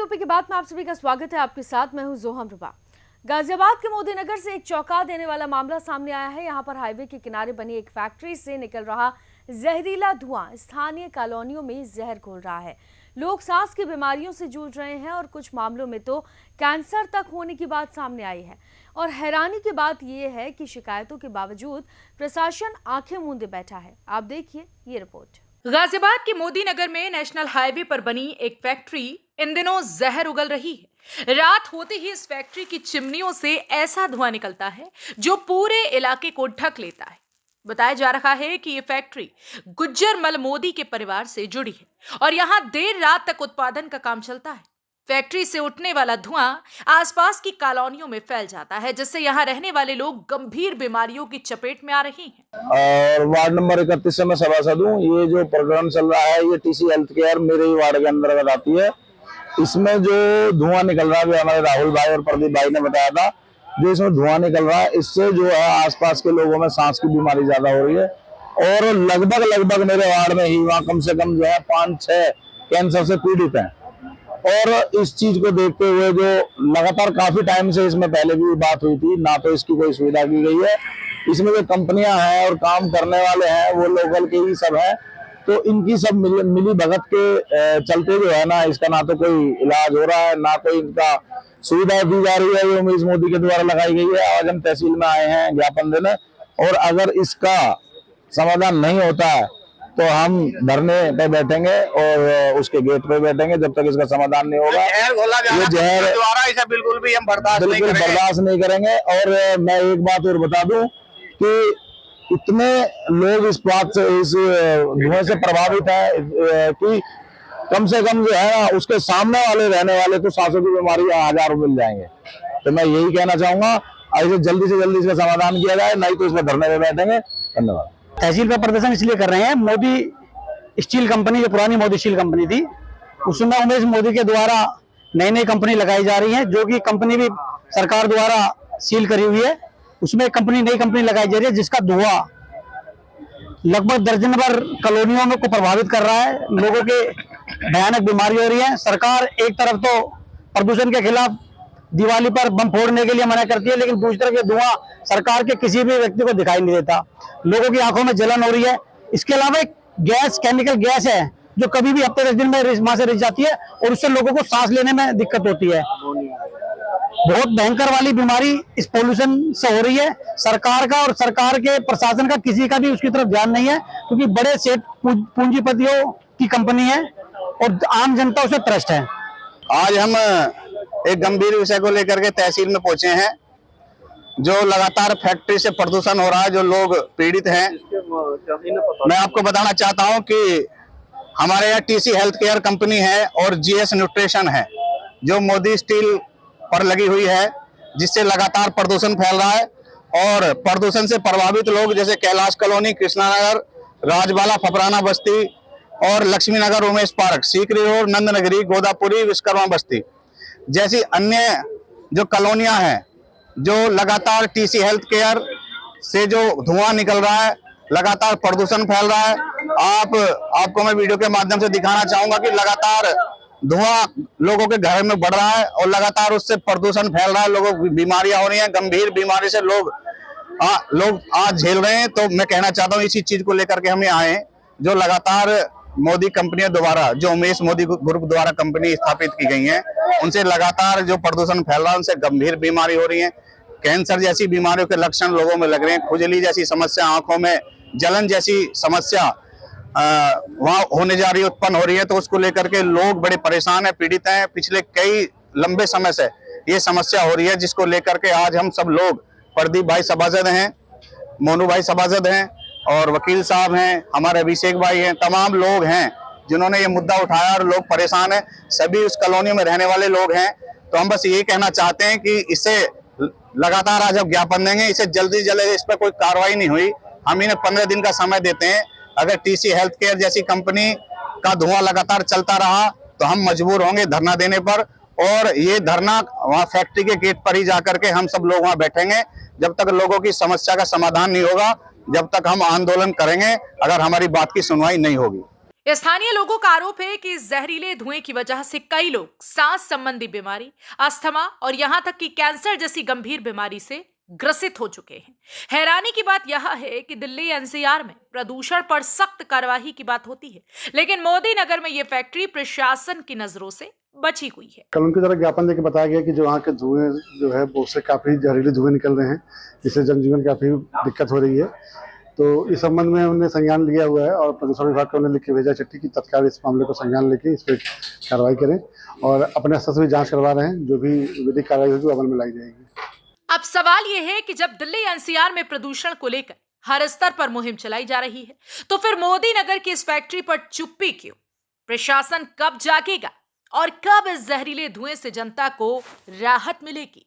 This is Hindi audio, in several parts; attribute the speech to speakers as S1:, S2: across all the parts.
S1: यूपी की बात में आप सभी का स्वागत है। आपके साथ मैं हूं जोहम रुबा। गाजियाबाद के मोदी नगर से एक चौंका देने वाला मामला सामने आया है। यहां पर हाईवे के किनारे बनी एक फैक्ट्री से निकल रहा जहरीला धुआं स्थानीय कॉलोनियों में जहर घोल रहा है। लोग सांस की बीमारियों से जूझ रहे हैं और कुछ मामलों में तो कैंसर तक होने की बात सामने आई है। और हैरानी की बात यह है कि शिकायतों के बावजूद प्रशासन आंखें मूंदे बैठा है। आप देखिए ये रिपोर्ट।
S2: गाजियाबाद के मोदी नगर में नेशनल हाईवे पर बनी एक फैक्ट्री इन दिनों जहर उगल रही है। रात होते ही इस फैक्ट्री की चिमनियों से ऐसा धुआं निकलता है जो पूरे इलाके को ढक लेता है। बताया जा रहा है कि ये फैक्ट्री गुज्जर मल मोदी के परिवार से जुड़ी है और यहाँ देर रात तक उत्पादन का काम चलता है। फैक्ट्री से उठने वाला धुआं आसपास की कॉलोनियों में फैल जाता है, जिससे यहाँ रहने वाले लोग गंभीर बीमारियों की चपेट में आ रहे हैं।
S3: और वार्ड नंबर 31 से मैं सभासद हूँ। ये जो प्रोग्राम चल रहा है ये टीसी हेल्थ केयर मेरे ही वार्ड के अंतर्गत आती है। इसमें जो धुआं निकल रहा है, जो हमारे राहुल भाई और प्रदीप भाई ने बताया था, जो इसमें धुआं निकल रहा है इससे जो है आसपास के लोगों में सांस की बीमारी ज्यादा हो रही है। और लगभग मेरे वार्ड में ही वहाँ कम से कम जो है 5-6 कैंसर से पीड़ित हैं। और इस चीज को देखते हुए जो लगातार काफी टाइम से इसमें पहले भी बात हुई थी, ना तो इसकी कोई सुविधा की गई है। इसमें जो कंपनियां हैं और काम करने वाले हैं वो लोकल के ही सब हैं, तो इनकी सब मिली भगत के चलते जो है ना, इसका ना तो कोई इलाज हो रहा है, ना कोई इनका सुविधा दी जा रही है जो उमेश मोदी के द्वारा लगाई गई है। आज हम तहसील में आए हैं ज्ञापन देने, और अगर इसका समाधान नहीं होता है तो हम धरने पे बैठेंगे और उसके गेट पे बैठेंगे जब तक इसका समाधान नहीं होगा। ये जहर
S4: इसे बिल्कुल भी हम बर्दाश्त
S3: नहीं करेंगे। और मैं एक बात और बता दूं कि इतने लोग इस बात से, इस धुएं से प्रभावित है कि कम से कम जो है ना उसके सामने वाले रहने वाले तो सांसों की बीमारी हजारों मिल जाएंगे। तो मैं यही कहना चाहूंगा, ऐसे जल्दी से जल्दी इसका समाधान किया जाए, नहीं तो इसमें धरने पे बैठेंगे। धन्यवाद।
S4: तहसील पर प्रदर्शन इसलिए कर रहे हैं, मोदी स्टील कंपनी, जो पुरानी मोदी स्टील कंपनी थी, उसमें उमेश मोदी के द्वारा नई कंपनी लगाई जा रही है, जो कि कंपनी भी सरकार द्वारा सील करी हुई है। उसमें नई कंपनी लगाई जा रही है जिसका धुआं लगभग दर्जन भर कॉलोनियों में को प्रभावित कर रहा है। लोगों के भयानक बीमारी हो रही है। सरकार एक तरफ तो प्रदूषण के खिलाफ दिवाली पर बम फोड़ने के लिए मना करती है, लेकिन दूसरी तरफ ये धुआं सरकार के किसी भी व्यक्ति को दिखाई नहीं देता। लोगों की आंखों में जलन हो रही है। इसके अलावा एक गैस, केमिकल गैस है जो कभी भी हफ्ते 10 दिन में वहां से रिस जाती है और उससे लोगों को सांस लेने में दिक्कत होती है। बहुत भयंकर वाली बीमारी इस पोल्यूशन से हो रही है। सरकार का और सरकार के प्रशासन का किसी का भी उसकी तरफ ध्यान नहीं है, क्योंकि बड़े सेठ पूंजीपतियों की कंपनी है और आम जनता उसे त्रस्त है।
S5: आज हम एक गंभीर विषय को लेकर के तहसील में पहुंचे हैं। जो लगातार फैक्ट्री से प्रदूषण हो रहा है, जो लोग पीड़ित हैं, मैं आपको बताना चाहता हूं कि हमारे यहाँ टीसी हेल्थ केयर कंपनी है और जीएस न्यूट्रिशन है, जो मोदी स्टील पर लगी हुई है, जिससे लगातार प्रदूषण फैल रहा है। और प्रदूषण से प्रभावित लोग जैसे कैलाश कॉलोनी, कृष्णा नगर, राजबाला, फपराना बस्ती और लक्ष्मी नगर, उमेश पार्क, सीकरी रोड, नंदनगरी, गोदापुरी, विश्वकर्मा बस्ती जैसी अन्य जो कॉलोनियां हैं, जो लगातार टीसी हेल्थ केयर से जो धुआं निकल रहा है, लगातार प्रदूषण फैल रहा है। आपको मैं वीडियो के माध्यम से दिखाना चाहूंगा कि लगातार धुआं लोगों के घर में बढ़ रहा है और लगातार उससे प्रदूषण फैल रहा है। लोगों को बीमारियां हो रही हैं, गंभीर बीमारी से लोग आज झेल रहे हैं। तो मैं कहना चाहता हूँ इसी चीज को लेकर के हम यहाँ आए, जो लगातार मोदी कंपनियों द्वारा, जो उमेश मोदी ग्रुप द्वारा कंपनी स्थापित की गई है, उनसे लगातार जो प्रदूषण फैल रहा है, उनसे गंभीर बीमारी हो रही है। कैंसर जैसी बीमारियों के लक्षण लोगों में लग रहे हैं। खुजली जैसी समस्या, आंखों में जलन जैसी समस्या वहां होने जा रही है, उत्पन्न हो रही है। तो उसको लेकर के लोग बड़े परेशान हैं, पीड़ित हैं। पिछले कई लंबे समय से ये समस्या हो रही है, जिसको लेकर के आज हम सब लोग, प्रदीप भाई सभासद हैं, मोनू भाई सभासद हैं और वकील साहब हैं, हमारे अभिषेक भाई हैं, तमाम लोग हैं जिन्होंने ये मुद्दा उठाया और लोग परेशान हैं। सभी उस कॉलोनी में रहने वाले लोग हैं। तो हम बस ये कहना चाहते हैं कि इसे लगातार आज हम ज्ञापन देंगे, इसे जल्दी जल्दी इस पर कोई कार्रवाई नहीं हुई, हम इन्हें 15 दिन का समय देते हैं। अगर टीसी हेल्थ केयर जैसी कंपनी का धुआं लगातार चलता रहा तो हम मजबूर होंगे धरना देने पर, और ये धरना वहाँ फैक्ट्री के गेट पर ही जाकर के हम सब लोग वहाँ बैठेंगे। जब तक लोगों की समस्या का समाधान नहीं होगा, जब तक हम आंदोलन करेंगे, अगर हमारी बात की सुनवाई नहीं होगी।
S2: स्थानीय लोगों का आरोप है कि इस जहरीले धुएं की वजह से कई लोग सांस संबंधी बीमारी, अस्थमा और यहां तक कि कैंसर जैसी गंभीर बीमारी से ग्रसित हो चुके हैं। हैरानी की बात यह है कि दिल्ली एनसीआर में प्रदूषण पर सख्त कार्रवाई की बात होती है, लेकिन मोदी नगर में यह फैक्ट्री प्रशासन की नजरों से बची हुई है।
S6: कल उनके द्वारा ज्ञापन देकर बताया गया कि जो वहाँ के धुएं जो है वो उससे काफी जहरीले धुएं निकल रहे हैं, जिससे जनजीवन काफी दिक्कत हो रही है। तो इस संबंध में उन्होंने संज्ञान लिया हुआ है और प्रदूषण विभाग को उन्होंने लिख के भेजा चिट्ठी की तत्काल इस मामले को संज्ञान लेके इस पर कार्रवाई करें और अपने स्तर से भी जांच करवा रहे हैं। जो भी विधिक कार्रवाई होगी वो अमल में लाई जाएगी।
S2: अब सवाल यह है कि जब दिल्ली एनसीआर में प्रदूषण को लेकर हर स्तर पर मुहिम चलाई जा रही है, तो फिर मोदी नगर की इस फैक्ट्री पर चुप्पी क्यों? प्रशासन कब जागेगा और कब इस जहरीले धुएं से जनता को राहत मिलेगी?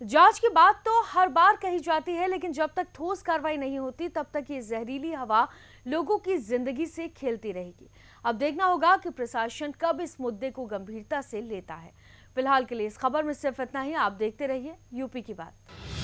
S1: जांच की बात तो हर बार कही जाती है, लेकिन जब तक ठोस कार्रवाई नहीं होती तब तक ये जहरीली हवा लोगों की जिंदगी से खेलती रहेगी। अब देखना होगा कि प्रशासन कब इस मुद्दे को गंभीरता से लेता है। फिलहाल के लिए इस खबर में सिर्फ इतना ही। आप देखते रहिए यूपी की बात।